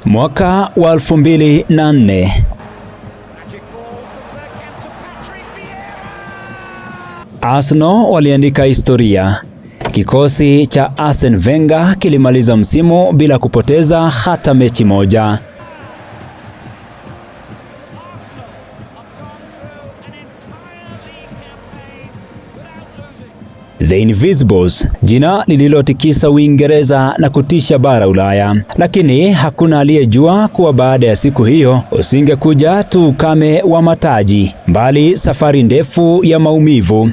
Mwaka wa 2004. Arsenal waliandika historia. Kikosi cha Arsène Wenger kilimaliza msimu bila kupoteza hata mechi moja. The Invisibles, jina lililotikisa Uingereza na kutisha bara Ulaya. Lakini hakuna aliyejua kuwa baada ya siku hiyo usingekuja tu ukame wa mataji, bali safari ndefu ya maumivu.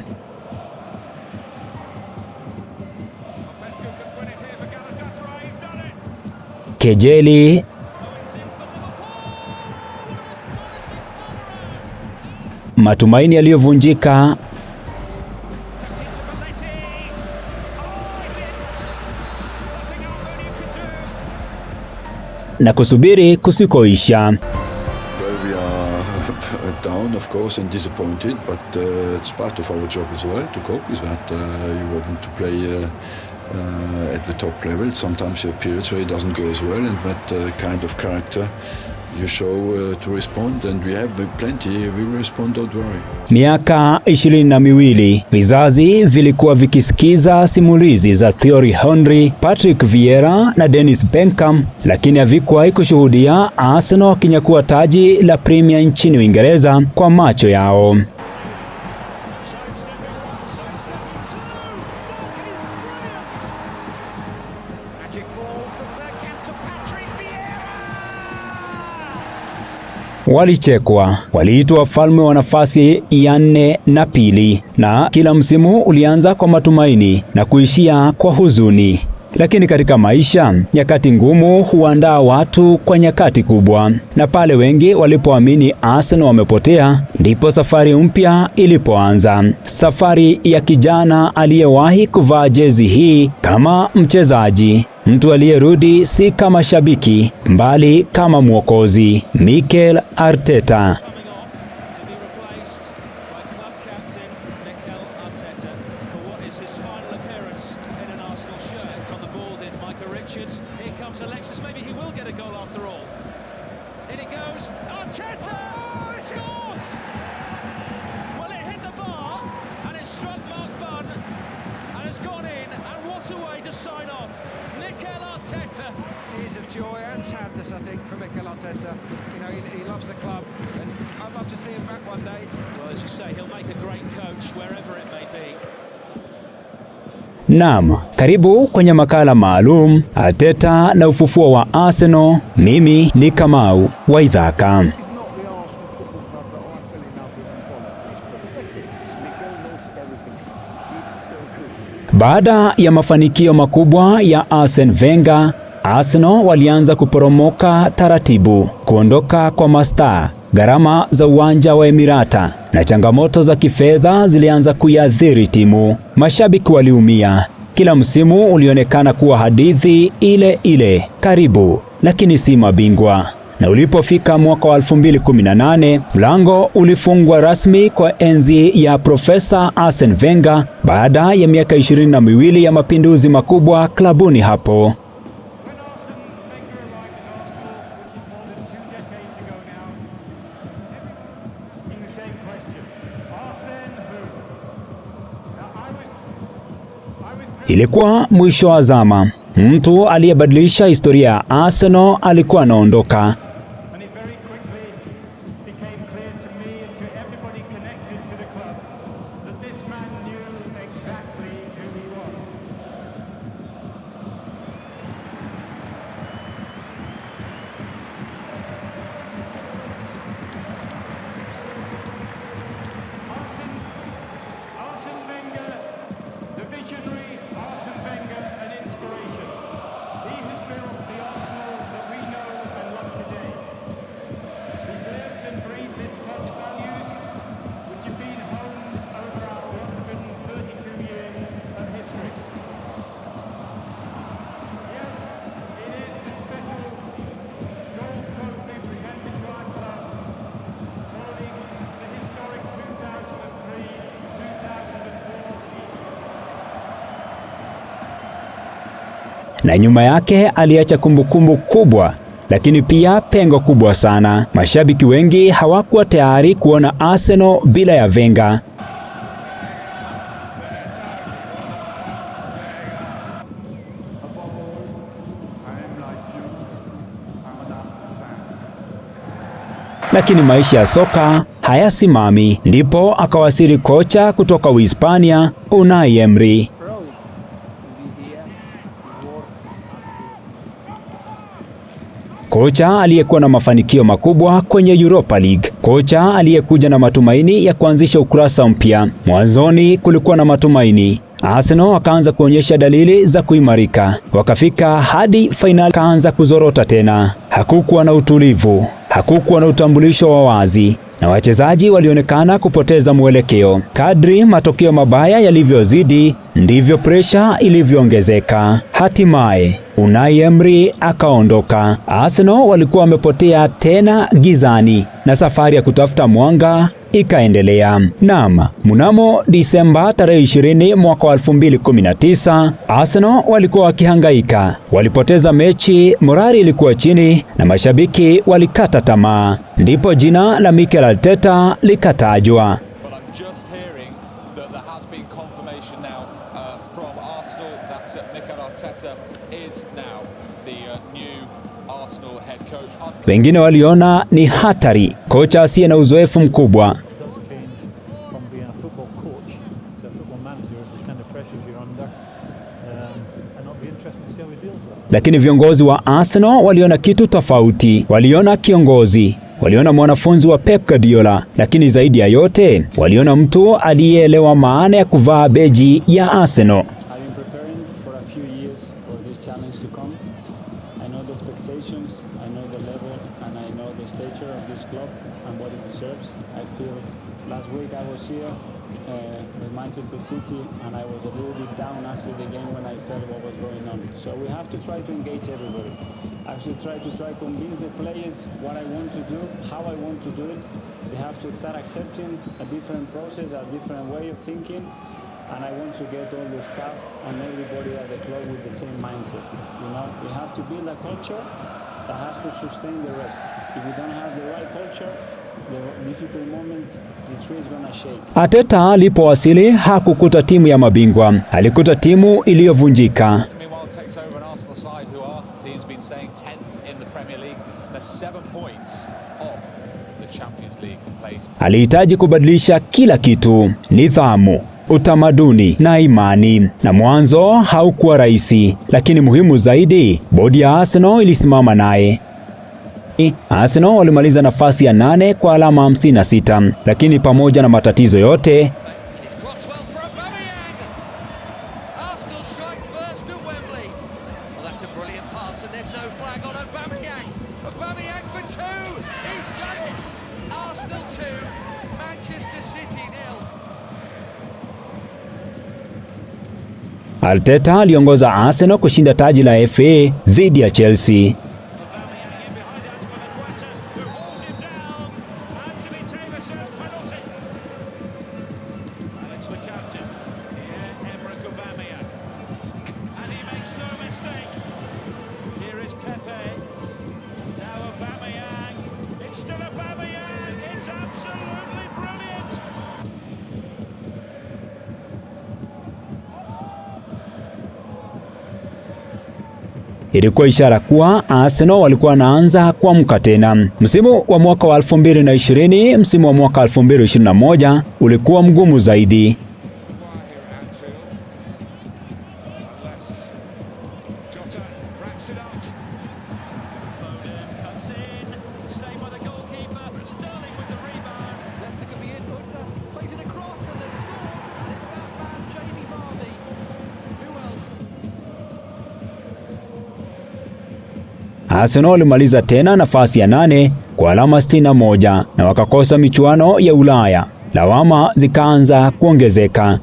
Kejeli, matumaini yaliyovunjika, na kusubiri kusikoisha. Well, we are down, of course, and disappointed, but it's part of our job as well to cope with that. You want to play at the top level. Sometimes you have periods where it doesn't go as well, and that kind of character you show to respond, and we have plenty. We will respond, don't worry. Miaka 22 vizazi vilikuwa vikisikiza simulizi za Thierry Henry, Patrick Vieira na Dennis Bergkamp, lakini havikuwahi kushuhudia Arsenal kinyakua taji la Premier nchini Uingereza kwa macho yao. Walichekwa, waliitwa wafalme wa nafasi ya 4 na pili, na kila msimu ulianza kwa matumaini na kuishia kwa huzuni. Lakini katika maisha, nyakati ngumu huandaa watu kwa nyakati kubwa, na pale wengi walipoamini Arsenal wamepotea, ndipo safari mpya ilipoanza. Safari ya kijana aliyewahi kuvaa jezi hii kama mchezaji, mtu aliyerudi si kama shabiki, mbali kama mwokozi, Mikel Arteta. Mikel Arteta. Tears of joy and sadness, I think, for Mikel Arteta. You know, he loves the club, and I'd love to see him back one day. Well, as you say, he'll make a great coach wherever it may be. Naam, karibu kwenye makala maalum Arteta na ufufuo wa Arsenal. Mimi ni Kamau wa Idhaka. Baada ya mafanikio makubwa ya Arsène Wenger, Arsenal walianza kuporomoka taratibu, kuondoka kwa mastaa, gharama za uwanja wa Emirata na changamoto za kifedha zilianza kuiathiri timu. Mashabiki waliumia. Kila msimu ulionekana kuwa hadithi ile ile, karibu lakini si mabingwa. Na ulipofika mwaka wa 2018, mlango ulifungwa rasmi kwa enzi ya Profesa Arsène Wenger baada ya miaka 22 ya mapinduzi makubwa klabuni hapo. Ilikuwa mwisho wa zama. Mtu aliyebadilisha historia ya Arsenal alikuwa anaondoka. Na nyuma yake aliacha kumbukumbu kubwa lakini pia pengo kubwa sana. Mashabiki wengi hawakuwa tayari kuona Arsenal bila ya Wenger. Lakini maisha ya soka hayasimami. Ndipo akawasili kocha kutoka Uhispania, Unai Emery. Kocha aliyekuwa na mafanikio makubwa kwenye Europa League. Kocha aliyekuja na matumaini ya kuanzisha ukurasa mpya. Mwanzoni kulikuwa na matumaini. Arsenal wakaanza kuonyesha dalili za kuimarika. Wakafika hadi fainali, kaanza kuzorota tena. Hakukuwa na utulivu, hakukuwa na utambulisho wa wazi, na wachezaji walionekana kupoteza mwelekeo. Kadri matokeo mabaya yalivyozidi, ndivyo presha ilivyoongezeka. Hatimaye Unai Emery akaondoka. Arsenal walikuwa wamepotea tena gizani, na safari ya kutafuta mwanga ikaendelea. Naam, mnamo Disemba tarehe 20 mwaka wa 2019, Arsenal walikuwa wakihangaika. Walipoteza mechi, morali ilikuwa chini na mashabiki walikata tamaa. Ndipo jina la Mikel Arteta likatajwa. Wengine waliona ni hatari, kocha asiye na uzoefu mkubwa. Lakini viongozi wa Arsenal waliona kitu tofauti. Waliona kiongozi, waliona mwanafunzi wa Pep Guardiola, lakini zaidi ya yote waliona mtu aliyeelewa maana ya kuvaa beji ya Arsenal. Last week I was here with Manchester City and I was a little bit down after the game when I felt what was going on. So we have to try to engage everybody. I should try to convince the players what I want to do, how I want to do it. They have to start accepting a different process, a different way of thinking. And I want to get all the staff and everybody at the club with the same mindset. You know, we have to build a culture that has to sustain the rest. If we don't have the right culture, the difficult moments, the tree is gonna shake. Arteta alipowasili hakukuta timu ya mabingwa, alikuta timu iliyovunjika. Alihitaji kubadilisha kila kitu: nidhamu, utamaduni na imani. Na mwanzo haukuwa rahisi, lakini muhimu zaidi, bodi ya Arsenal ilisimama naye. Arsenal walimaliza nafasi ya 8 kwa alama 56, lakini pamoja na matatizo yote, Arteta aliongoza Arsenal kushinda taji la FA dhidi ya Chelsea. Ilikuwa ishara kuwa Arsenal walikuwa wanaanza kuamka tena. Msimu wa mwaka wa 2020, msimu wa mwaka 2021 ulikuwa mgumu zaidi. Arsenal walimaliza tena nafasi ya 8 kwa alama 61 na wakakosa michuano ya Ulaya. Lawama zikaanza kuongezeka.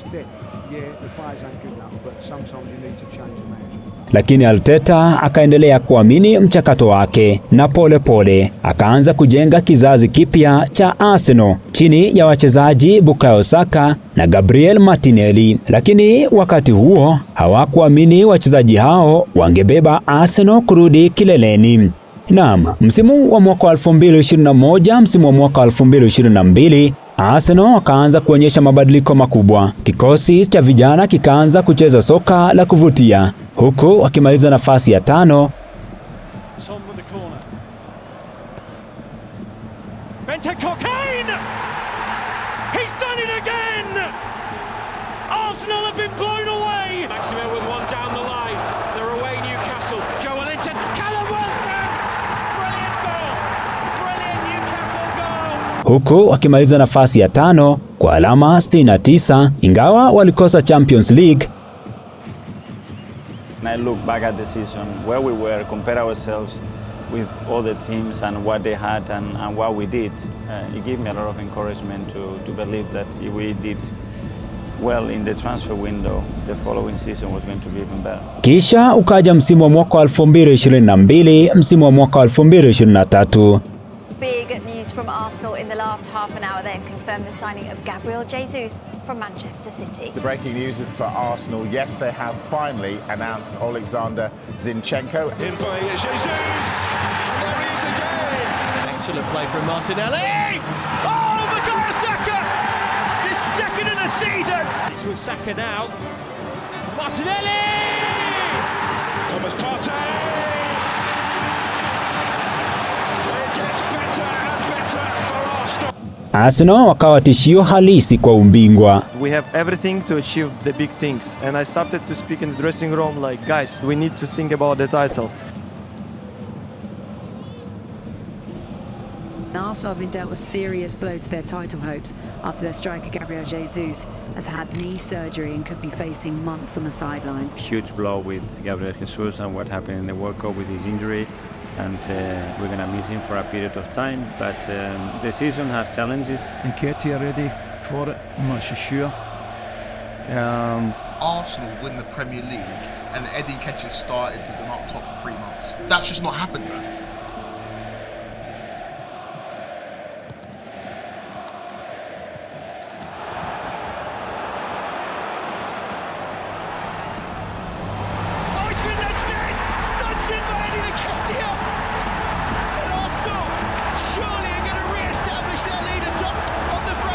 it's depth. Yeah, the players ain't good enough, but sometimes you need to change the man. Lakini Arteta akaendelea kuamini mchakato wake na pole pole akaanza kujenga kizazi kipya cha Arsenal chini ya wachezaji Bukayo Saka na Gabriel Martinelli. Lakini wakati huo hawakuamini wachezaji hao wangebeba Arsenal kurudi kileleni. Naam, msimu wa mwaka 2021, msimu wa mwaka 2022 Arsenal wakaanza kuonyesha mabadiliko makubwa. Kikosi cha vijana kikaanza kucheza soka la kuvutia, huku wakimaliza nafasi ya 5. Huku wakimaliza nafasi ya 5 kwa alama 69, ingawa walikosa Champions League. I look back at the season, where we were, compare ourselves with other teams and what they had and what we did. It gave me a lot of encouragement to believe that if we did well in the transfer window, the following season was going to be even better. Kisha ukaja msimu wa mwaka 2022, msimu wa mwaka 2023. Big news from Arsenal in the last half an hour. They have confirmed the signing of Gabriel Jesus from Manchester City. The breaking news is for Arsenal. Yes, they have finally announced Alexander Zinchenko. In play is Jesus, and there he is again. Excellent play from Martinelli. Oh, Bukayo Saka! His second in the season. It's with Saka now. Martinelli. Thomas Partey. Arsenal wakawa tishio halisi kwa ubingwa. We have everything to achieve the big things, and I started to speak in the dressing room like, guys, we need to think about the title. Arsenal have been dealt a serious blow to their title hopes after their striker Gabriel Jesus has had knee surgery and could be facing months on the sidelines. Huge blow with Gabriel Jesus and what happened in the World Cup with his injury. And we're going to miss him for a period of time, but the season has challenges. And KT are ready for it, I'm not so sure. Arsenal win the Premier League and Eddie Nketiah started for them up top for 3 months. That's just not happening.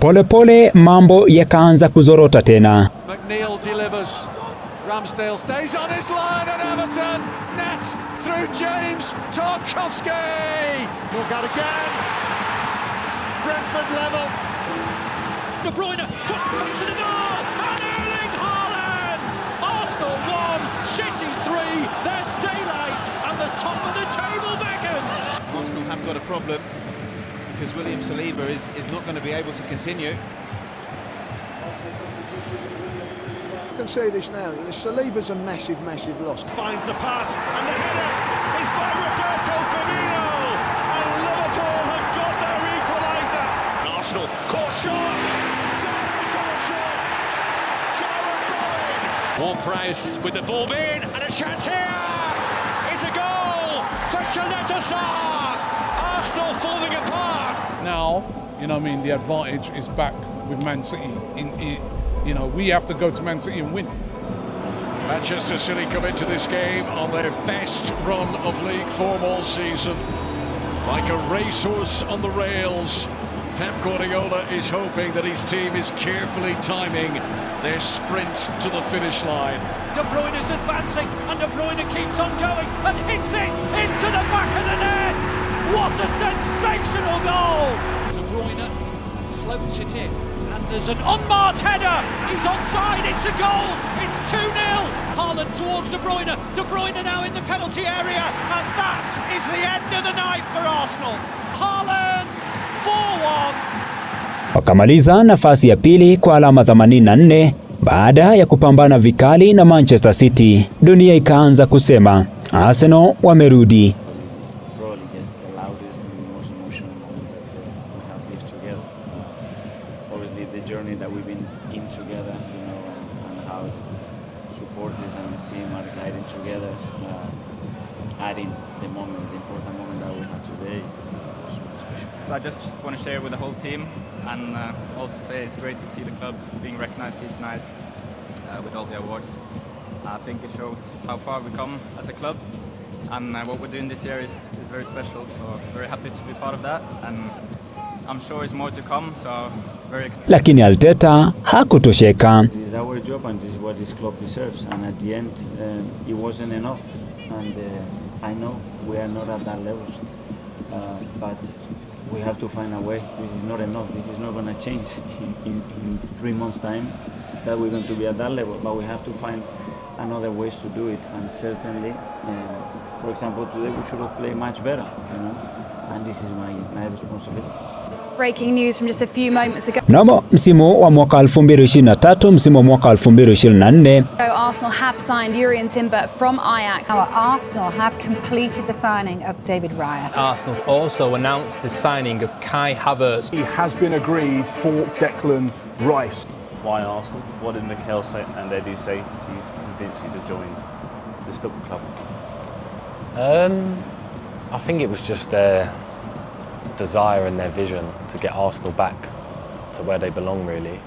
Pole pole mambo yakaanza kuzorota tena. McNeil delivers. Ramsdale stays on his line and Everton nets through James Tarkowski. Look out again. Brentford level. De Bruyne cross the face of the goal and Erling Haaland. Arsenal 1, City 3. There's daylight and the top of the table beckons. Arsenal have got a problem, because William Saliba is not going to be able to continue. You can see this now. Saliba's a massive, massive loss. Finds the pass and the header is by Roberto Firmino. And Liverpool have got their equaliser. Arsenal caught short. Ward-Prowse with the ball in and a chance here. It's a goal for Chaleta-Sar. Arsenal falling apart. Now, you know what I mean, the advantage is back with Man City. You know, we have to go to Man City and win. Manchester City come into this game on their best run of league form all season. Like a racehorse on the rails, Pep Guardiola is hoping that his team is carefully timing their sprint to the finish line. De Bruyne is advancing and De Bruyne keeps on going and hits it into the back of the net. What a sensational goal! De Bruyne floats it in and there's an unmarked header. He's onside, it's a goal. It's 2-0. Haaland towards De Bruyne. De Bruyne now in the penalty area and that is the end of the night for Arsenal. Haaland 4-1. Wakamaliza nafasi ya pili kwa alama 84 baada ya kupambana vikali na Manchester City. Dunia ikaanza kusema Arsenal wamerudi. Obviously the journey that we've been in together, you know, how supporters and the team are gliding together, adding the important moment that we had today. Was really special. So I just want to share with the whole team, and also say it's great to see the club being recognized here tonight with all the awards. I think it shows how far we come as a club, and what we're doing this year is very special, so very happy to be part of that, and I'm sure there's more to come, so very excited. Lakini Arteta hakutosheka. This is our job and this is what this club deserves, and at the end it wasn't enough, and I know we are not at that level, but we have to find a way. This is not enough. This is not going to change in 3 months' time that we're going to be at that level, but we have to find another ways to do it, and certainly, for example, today we should have played much better, you know, and this is my responsibility. Breaking news from just a few moments ago. Mnamo msimu wa mwaka 2023, msimu wa mwaka 2024, Arsenal have signed Jurriën Timber from Ajax. Our Arsenal have completed the signing of David Raya. Arsenal also announced the signing of Kai Havertz. He has been agreed for Declan Rice. Why Arsenal? What did Mikel say and Eddie say to convince you to join this football club? I think it was just their desire and their vision to get Arsenal back to where they belong, really.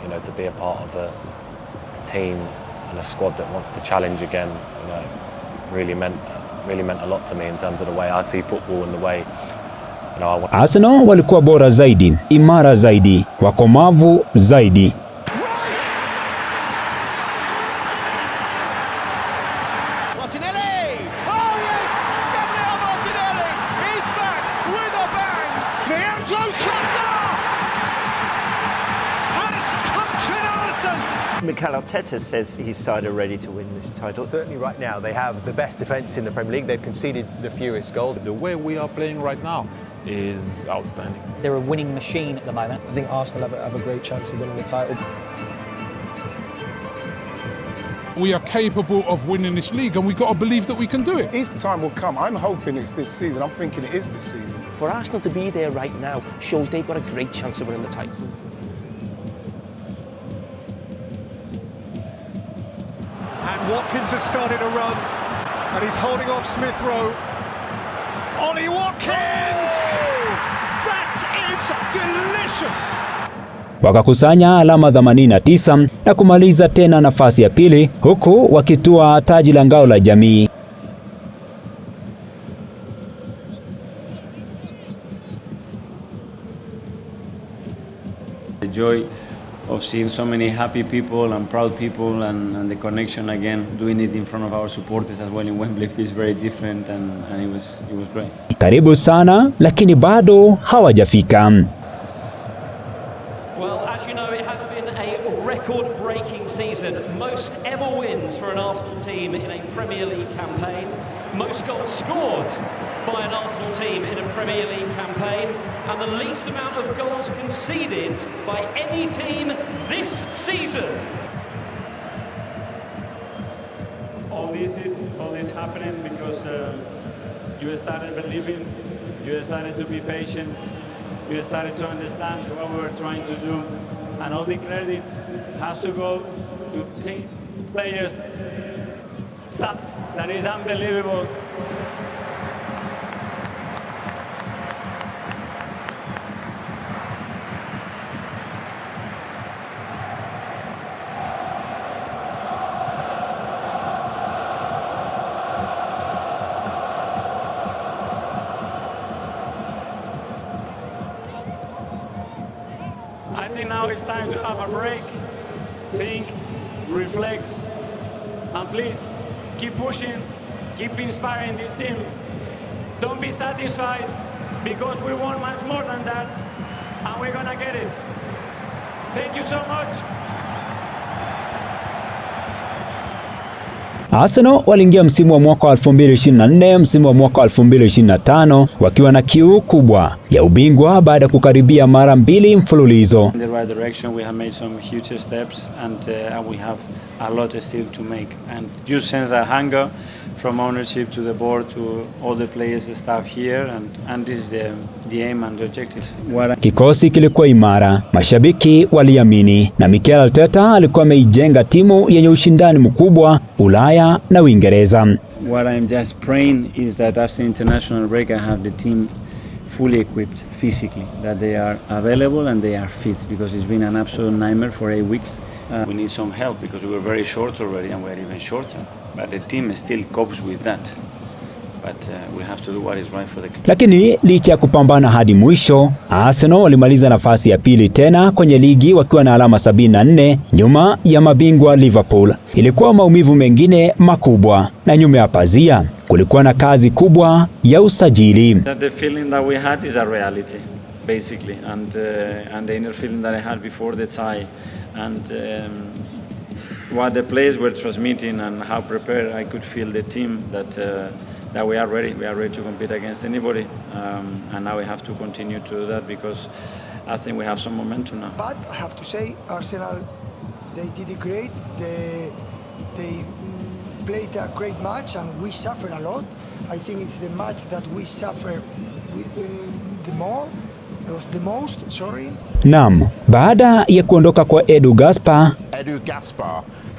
You know, to be a part of a team and a squad that wants to challenge again. You know, really meant a lot to me in terms of the way I see football and the way. Arsenal walikuwa bora zaidi, imara zaidi, wakomavu zaidi. Mikel Arteta says his side are ready to win this title. Certainly right now they have the best defence in the Premier League. They've conceded the fewest goals. The way we are playing right now is outstanding. They're a winning machine at the moment. I think Arsenal have a great chance of winning the title. We are capable of winning this league, and we've got to believe that we can do it. His time will come. I'm hoping it's this season. I'm thinking it is this season. For Arsenal to be there right now shows they've got a great chance of winning the title. And Watkins has started a run, and he's holding off Smith Rowe. Ollie Watkins! That is delicious! Wakakusanya alama 89 na kumaliza tena nafasi ya pili, huku wakitua taji la ngao la jamii. The joy of seeing so many happy people and proud people, and the connection again, doing it in front of our supporters as well in Wembley feels very different, and it was great. Karibu sana, lakini bado hawajafika. Well, as you know, it has been a record-breaking season. Most ever wins for an Arsenal team in a Premier League campaign. Most goals scored by an Arsenal team in a Premier League campaign, and the least amount of goals conceded by any team this season. All this happening because you started believing, you started to be patient, you started to understand what we were trying to do, and all the credit has to go to team players. Stuff that is unbelievable. I think now it's time to have a break, think, reflect, and please keep pushing, keep inspiring this team. Don't be satisfied, because we want much more than that, and we're gonna get it. Thank you so much. Arsenal waliingia msimu wa mwaka 2024, msimu wa mwaka 2025 wakiwa na kiu kubwa ya ubingwa baada ya kukaribia mara 2 mfululizo. In the right direction, we have made some huge steps and we have a lot still to make. And you sense a hunger from ownership to the board to all the players, the staff here, and this is the aim and the objective. Kikosi kilikuwa imara, mashabiki waliamini, na Mikel Arteta alikuwa ameijenga timu yenye ushindani mkubwa Ulaya na Uingereza. What I'm just praying is that after international break I have the team fully equipped physically, that they are available and they are fit, because it's been an absolute nightmare for 8 weeks. We need some help because we were very short already and we're even shorter, but the team still copes with that. But we have to do what is right for the club. Lakini licha ya kupambana hadi mwisho, Arsenal walimaliza nafasi ya pili tena kwenye ligi wakiwa na alama 74 nyuma ya mabingwa Liverpool. Ilikuwa maumivu mengine makubwa, na nyuma ya pazia kulikuwa na kazi kubwa ya usajili. The feeling that we had is a reality basically, and the inner feeling that I had before the tie, and what the players were transmitting and how prepared I could feel the team that we are ready. We are ready to compete against anybody, and now we have to continue to do that because I think we have some momentum now. But I have to say, Arsenal, they did it great. They played a great match, and we suffered a lot. I think it's the match that we suffer the most. Naam, baada ya kuondoka kwa Edu Gaspar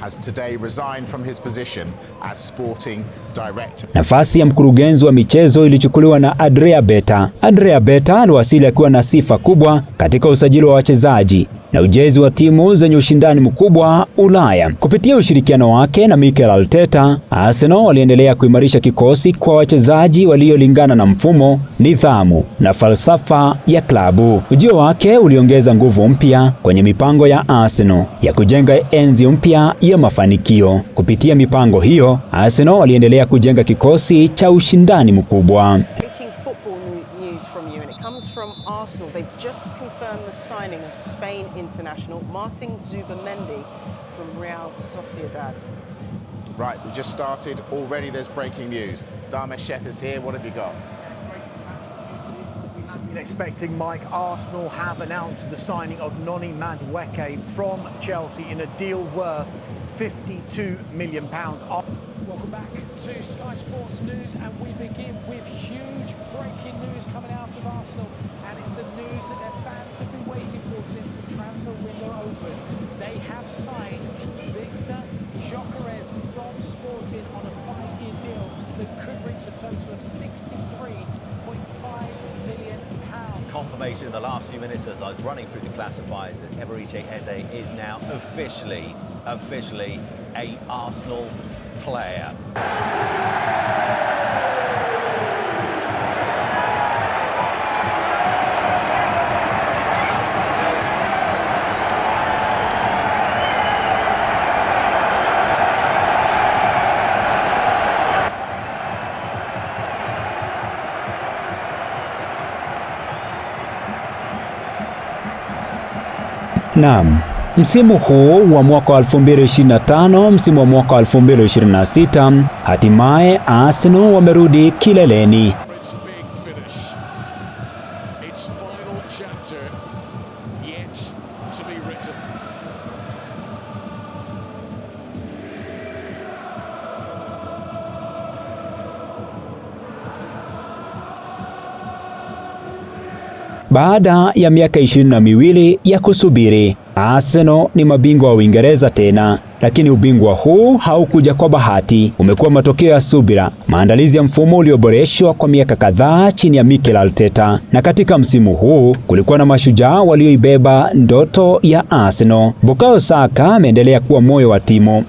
has today resigned from his position as sporting director. Nafasi ya mkurugenzi wa michezo ilichukuliwa na Andrea Beta. Andrea Beta aliwasili akiwa na sifa kubwa katika usajili wa wachezaji na ujenzi wa timu zenye ushindani mkubwa Ulaya. Kupitia ushirikiano wake na Mikel Arteta, Arsenal waliendelea kuimarisha kikosi kwa wachezaji waliolingana na mfumo, nidhamu na falsafa ya klabu. Ujio wake uliongeza nguvu mpya kwenye mipango ya Arsenal ya kujenga enzi mpya ya mafanikio. Kupitia mipango hiyo, Arsenal waliendelea kujenga kikosi cha ushindani mkubwa. From Arsenal, they've just confirmed the signing of Spain international Martin Zubamendi from Real Sociedad. Right, we just started. Already there's breaking news. Dharmesh Sheth is here. What have you got? We have been expecting Mike. Arsenal have announced the signing of Noni Madueke from Chelsea in a deal worth £52 million. Welcome back to Sky Sports News, and we begin with huge breaking news coming out of Arsenal, and it's the news that their fans have been waiting for since the transfer window opened. They have signed Victor Gyökeres from Sporting on a 5-year deal that could reach a total of £63.5 million. Confirmation in the last few minutes as I was running through the classifiers that Emery is now officially a Arsenal player. Naam, msimu huu wa mwaka 2025, msimu wa mwaka 2026, hatimaye Arsenal wamerudi kileleni. Baada ya miaka 22 ya kusubiri, Arsenal ni mabingwa wa Uingereza tena. Lakini ubingwa huu haukuja kwa bahati, umekuwa matokeo ya subira, maandalizi ya mfumo ulioboreshwa kwa miaka kadhaa chini ya Mikel Arteta. Na katika msimu huu kulikuwa na mashujaa walioibeba ndoto ya Arsenal. Bukayo Saka ameendelea kuwa moyo wa timu.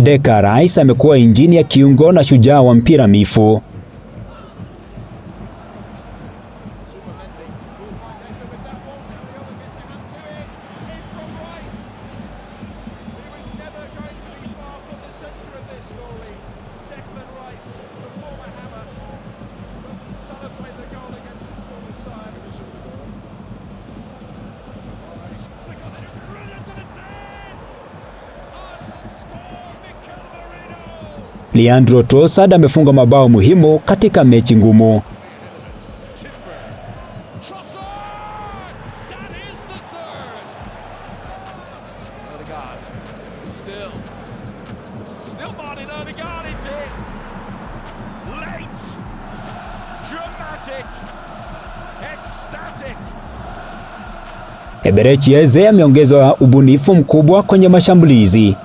Declan Rice amekuwa injini ya kiungo na shujaa wa mpira mifu. Leandro Trossard amefunga mabao muhimu katika mechi ngumu. Eberechi Eze ameongeza ubunifu mkubwa kwenye mashambulizi.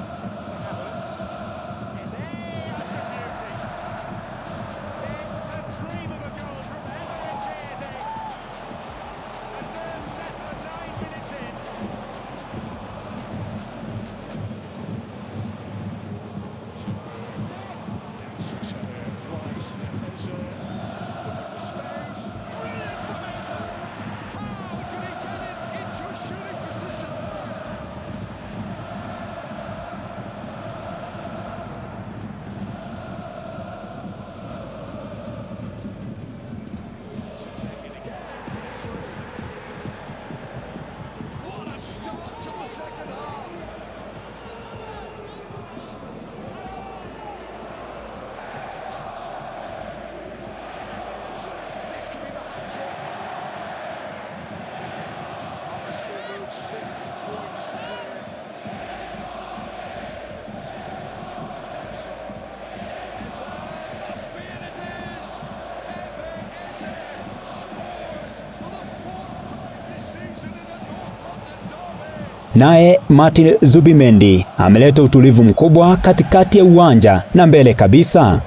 Naye Martin Zubimendi ameleta utulivu mkubwa katikati ya uwanja na mbele kabisa.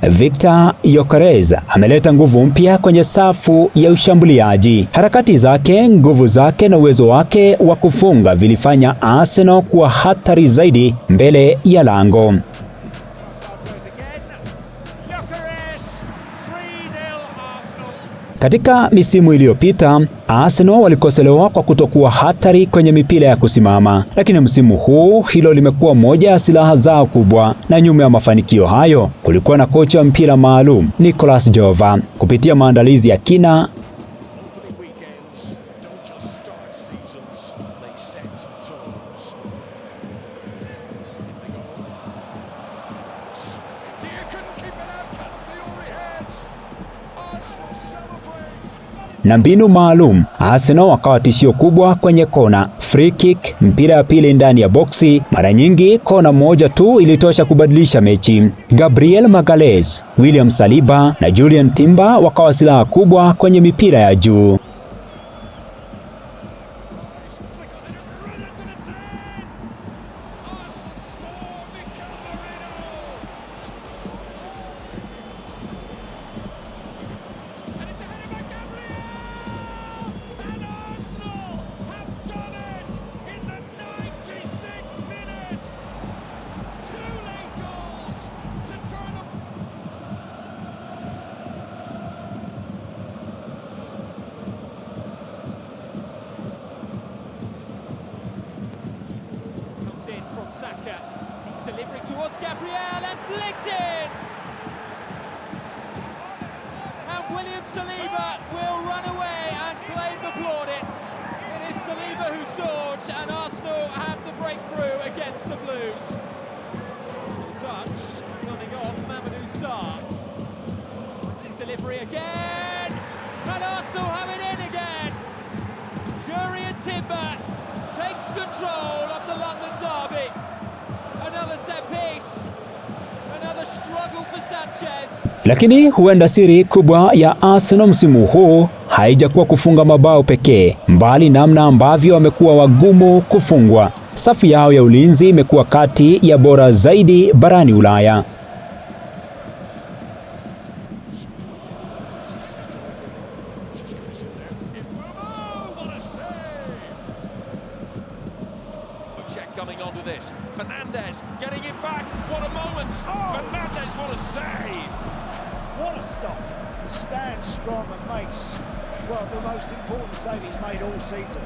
Victor Gyökeres ameleta nguvu mpya kwenye safu ya ushambuliaji. Harakati zake, nguvu zake na uwezo wake wa kufunga vilifanya Arsenal kuwa hatari zaidi mbele ya lango. Katika misimu iliyopita, Arsenal walikoselewa kwa kutokuwa hatari kwenye mipira ya kusimama, lakini msimu huu hilo limekuwa moja ya silaha zao kubwa, na nyuma ya mafanikio hayo kulikuwa na kocha wa mpira maalum Nicolas Jova. Kupitia maandalizi ya kina, na mbinu maalum, Arsenal wakawa tishio kubwa kwenye kona, free kick, mpira ya pili ndani ya boksi. Mara nyingi kona moja tu ilitosha kubadilisha mechi. Gabriel Magalhaes, William Saliba na Julian Timber wakawa silaha kubwa kwenye mipira ya juu. In from Saka, deep delivery towards Gabriel and flicks in. And William Saliba will run away and claim the plaudits. It is Saliba who soared, and Arsenal have the breakthrough against the Blues. Touch coming off Mamadou Sarr. This is delivery again, and Arsenal have it in again. Julian Timber takes control of the London derby. Another set piece. Another struggle for Sanchez. Lakini huenda siri kubwa ya Arsenal msimu huu haijakuwa kufunga mabao pekee, mbali namna ambavyo wamekuwa wagumu kufungwa. Safu yao ya ulinzi imekuwa kati ya bora zaidi barani Ulaya. Coming onto this, Fernandez getting it back. What a moment! Fernandez, what a save! What a stop! Stands strong and makes, well, the most important save he's made all season.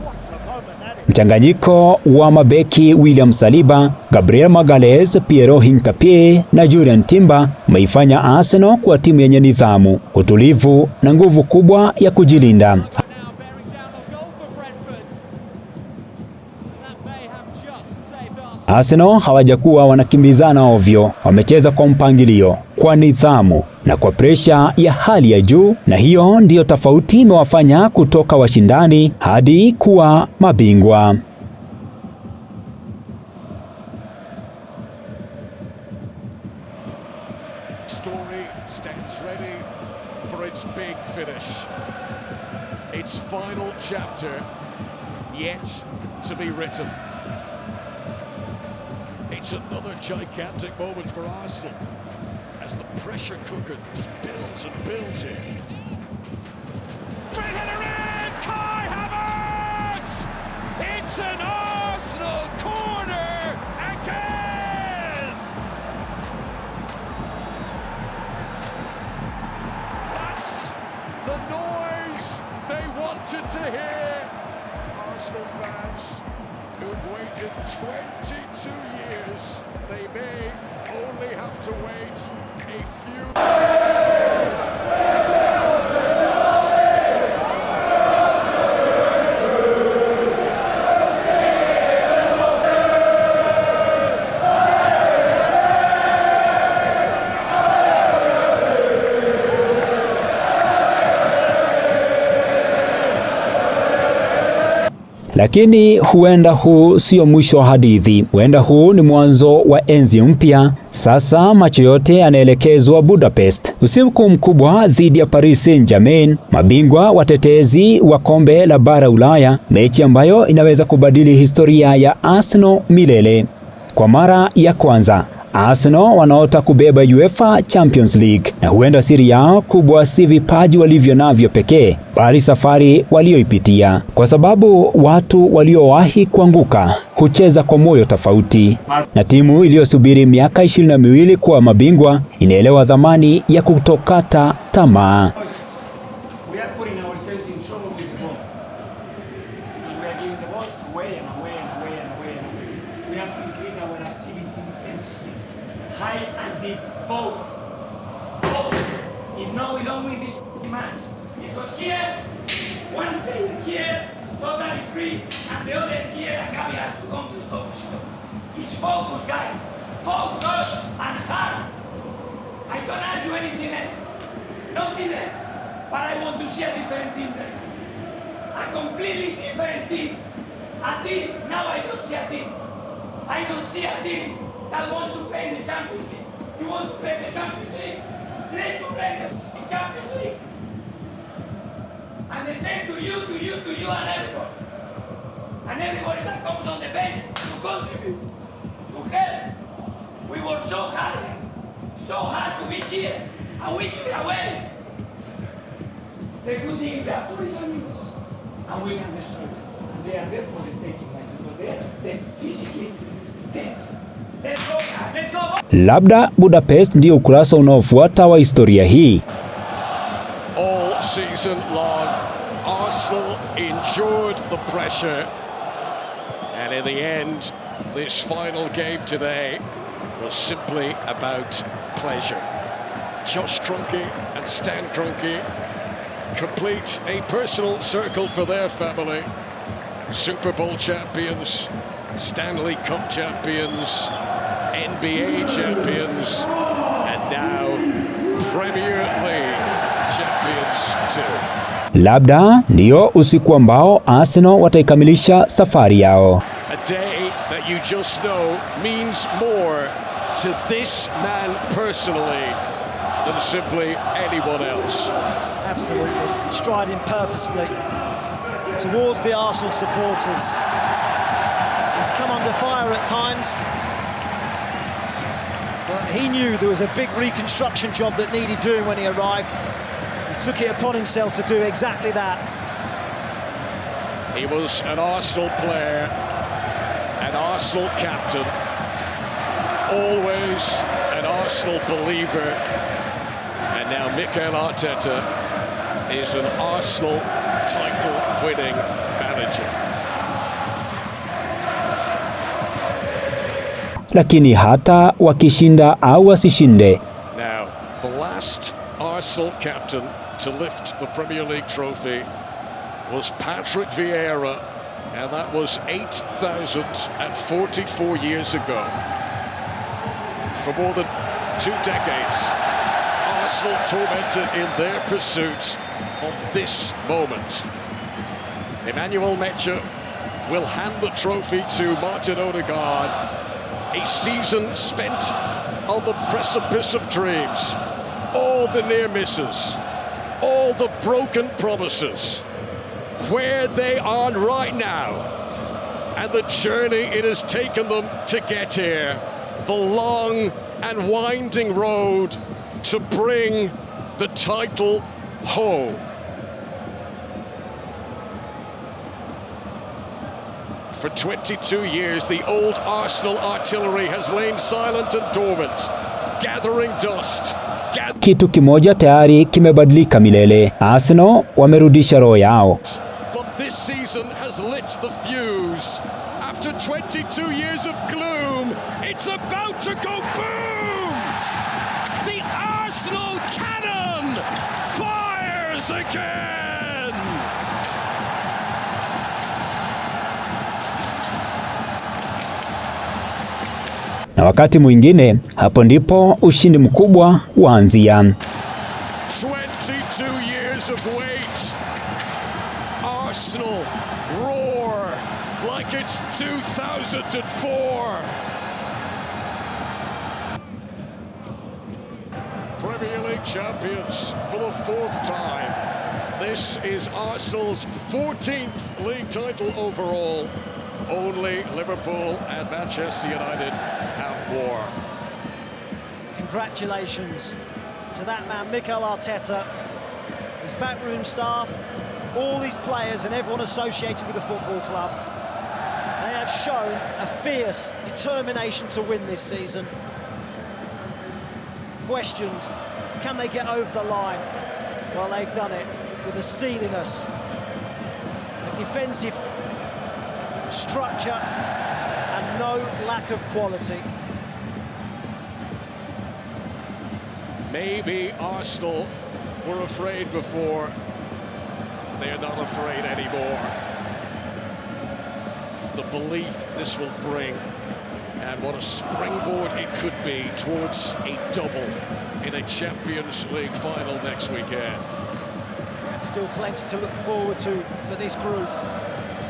What a moment that is! Mchanganyiko wa mabeki William Saliba, Gabriel Magalhaes, Pierre Hincapie na Julian Timber umeifanya Arsenal kuwa timu yenye nidhamu, utulivu na nguvu kubwa ya kujilinda. Arsenal hawajakuwa wanakimbizana ovyo, wamecheza kwa mpangilio, kwa nidhamu na kwa presha ya hali ya juu, na hiyo ndiyo tofauti imewafanya kutoka washindani hadi kuwa mabingwa. Story stands ready for its big finish. Its final chapter yet to be written. It's another gigantic moment for Arsenal as the pressure cooker just builds and builds here. Great header in! Kai Havertz! It's an Arsenal corner again! That's the noise they wanted to hear. Arsenal fans who've waited 22 years, they may only have to wait a few. Lakini huenda huu sio mwisho wa hadithi. Huenda huu ni mwanzo wa enzi mpya. Sasa macho yote yanaelekezwa Budapest. Usiku mkubwa dhidi ya Paris Saint-Germain, mabingwa watetezi wa kombe la bara Ulaya, mechi ambayo inaweza kubadili historia ya Arsenal milele. Kwa mara ya kwanza, Arsenal wanaota kubeba UEFA Champions League, na huenda siri yao kubwa si vipaji walivyo navyo pekee, bali safari walioipitia. Kwa sababu watu waliowahi kuanguka hucheza kwa moyo tofauti, na timu iliyosubiri miaka 22 kuwa mabingwa inaelewa dhamani ya kutokata tamaa. High and deep, both. If not, we don't win this match. Because here, one player here, totally free, and the other here, and Gabi has to come to stop the shot. It's focus, guys. Focus and heart. I don't ask you anything else. Nothing else. But I want to see a different team there, guys. A completely different team. A team. Now I don't see a team. I don't see a team that wants to play in the Champions League. You want to play in the Champions League? Play to play in the Champions League. And the same to you and everybody. And everybody that comes on the bench to contribute, to help. We worked so hard to be here, and we give it away. The good thing is we have 45 minutes, and we can destroy it. And they are there for the taking, right? Because they are dead, physically dead. Labda Budapest ndio ukurasa unaofuata wa historia hii. All season long, Arsenal endured the pressure, and in the end, this final game today was simply about pleasure. Josh Kroenke and Stan Kroenke complete a personal circle for their family. Super Bowl champions, Stanley Cup champions, NBA champions, and now Premier League champions too. Labda ndio usiku ambao Arsenal wataikamilisha safari yao. A day that you just know means more to this man personally than simply anyone else. Absolutely, striding purposefully towards the Arsenal supporters. He's come under fire at times, but he knew there was a big reconstruction job that needed doing when he arrived. He took it upon himself to do exactly that. He was an Arsenal player, an Arsenal captain, always an Arsenal believer, and now Mikel Arteta is an Arsenal title-winning manager. Lakini hata wakishinda au wasishinde, now the last Arsenal captain to lift the Premier League trophy was Patrick Vieira And that was 8,044 years ago. For more than 2 decades, Arsenal tormented in their pursuit of this moment. Emmanuel Metcher will hand the trophy to Martin Odegaard. A season spent on the precipice of dreams. All the near misses, all the broken promises. Where they are right now, and the journey it has taken them to get here. The long and winding road to bring the title home. For 22 years, the old Arsenal artillery has lain silent and dormant, gathering dust. Kitu kimoja tayari kimebadilika milele. Arsenal wamerudisha roho yao. But this season has lit the fuse. After 22 years of gloom, it's about to go boom! The Arsenal cannon fires again! Na wakati mwingine, hapo ndipo ushindi mkubwa huanzia. 22 years of wait. Arsenal roar like it's 2004. Premier League champions for the 4th time. This is Arsenal's 14th league title overall. Only Liverpool and Manchester United have more. Congratulations to that man, Mikel Arteta, his backroom staff, all his players and everyone associated with the football club. They have shown a fierce determination to win this season. Questioned, can they get over the line? Well, they've done it with the steeliness, the defensive structure and no lack of quality. Maybe Arsenal were afraid before. They're not afraid anymore. The belief this will bring, and what a springboard it could be towards a double in a Champions League final next weekend. Still plenty to look forward to for this group.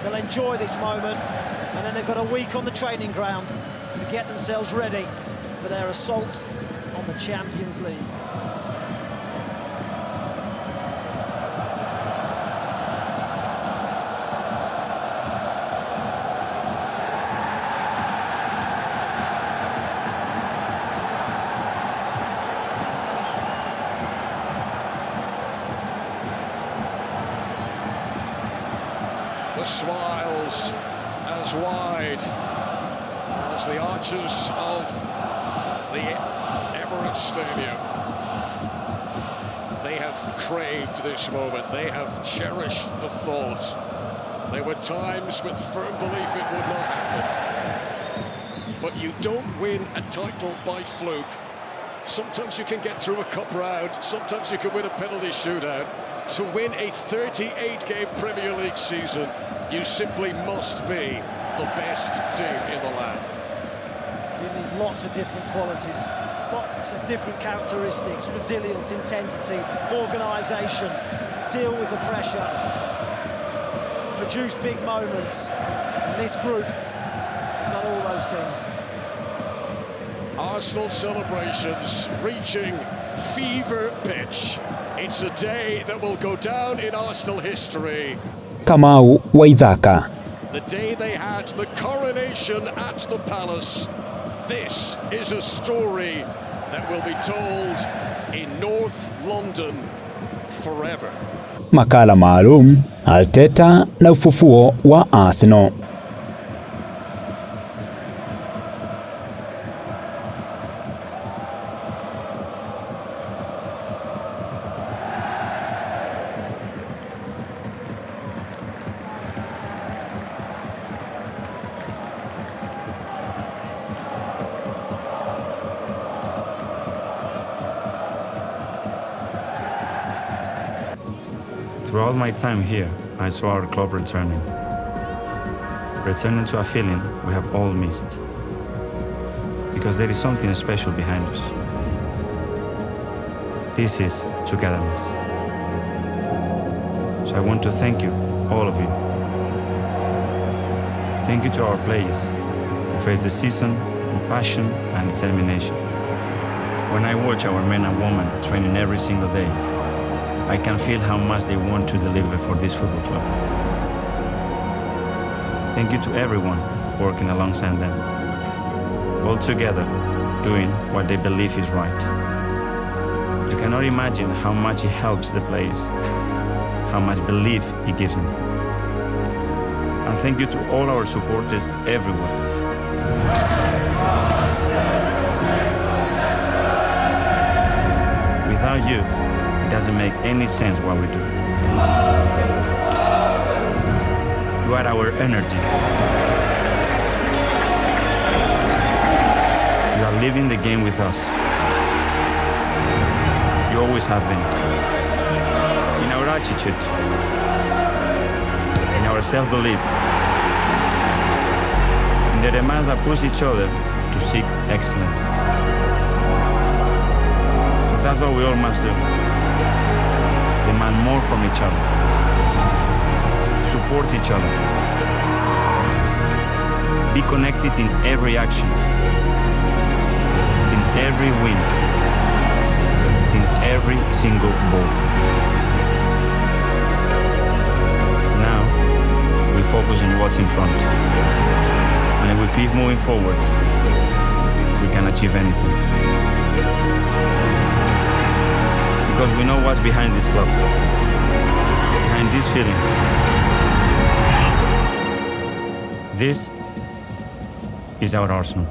They'll enjoy this moment, and then they've got a week on the training ground to get themselves ready for their assault on the Champions League. The smiles as wide as the arches of the Emirates Stadium. They have craved this moment. They have cherished the thought. There were times with firm belief it would not happen. But you don't win a title by fluke. Sometimes you can get through a cup round. Sometimes you can win a penalty shootout. To win a 38-game Premier League season, you simply must be the best team in the land. You need lots of different qualities, lots of different characteristics: resilience, intensity, organisation, deal with the pressure, produce big moments. And this group have done all those things. Arsenal celebrations reaching fever pitch. It's a day that will go down in Arsenal history. Kamau wa Ithaka. The day they had the coronation at the Palace. This is a story that will be told in North London forever. Makala maalum, Arteta na ufufuo wa Arsenal. Throughout my time here, I saw our club returning. returning to a feeling we have all missed. Because there is something special behind us. This is togetherness. So I want to thank you, all of you. Thank you to our players who face the season with passion and determination. When I watch our men and women training every single day, I can feel how much they want to deliver for this football club. Thank you to everyone working alongside them, all together doing what they believe is right. You cannot imagine how much it helps the players, how much belief it gives them. And thank you to all our supporters everywhere. Without you, it doesn't make any sense what we do. You are our energy. You are living the game with us. You always have been. In our attitude, in our self-belief, in the demands that push each other to seek excellence. So that's what we all must do. Demand more from each other. Support each other. Be connected in every action, in every win, in every single ball. Now, we focus on what's in front. And if we keep moving forward, we can achieve anything. Because we know what's behind this club, behind this feeling. This is our Arsenal.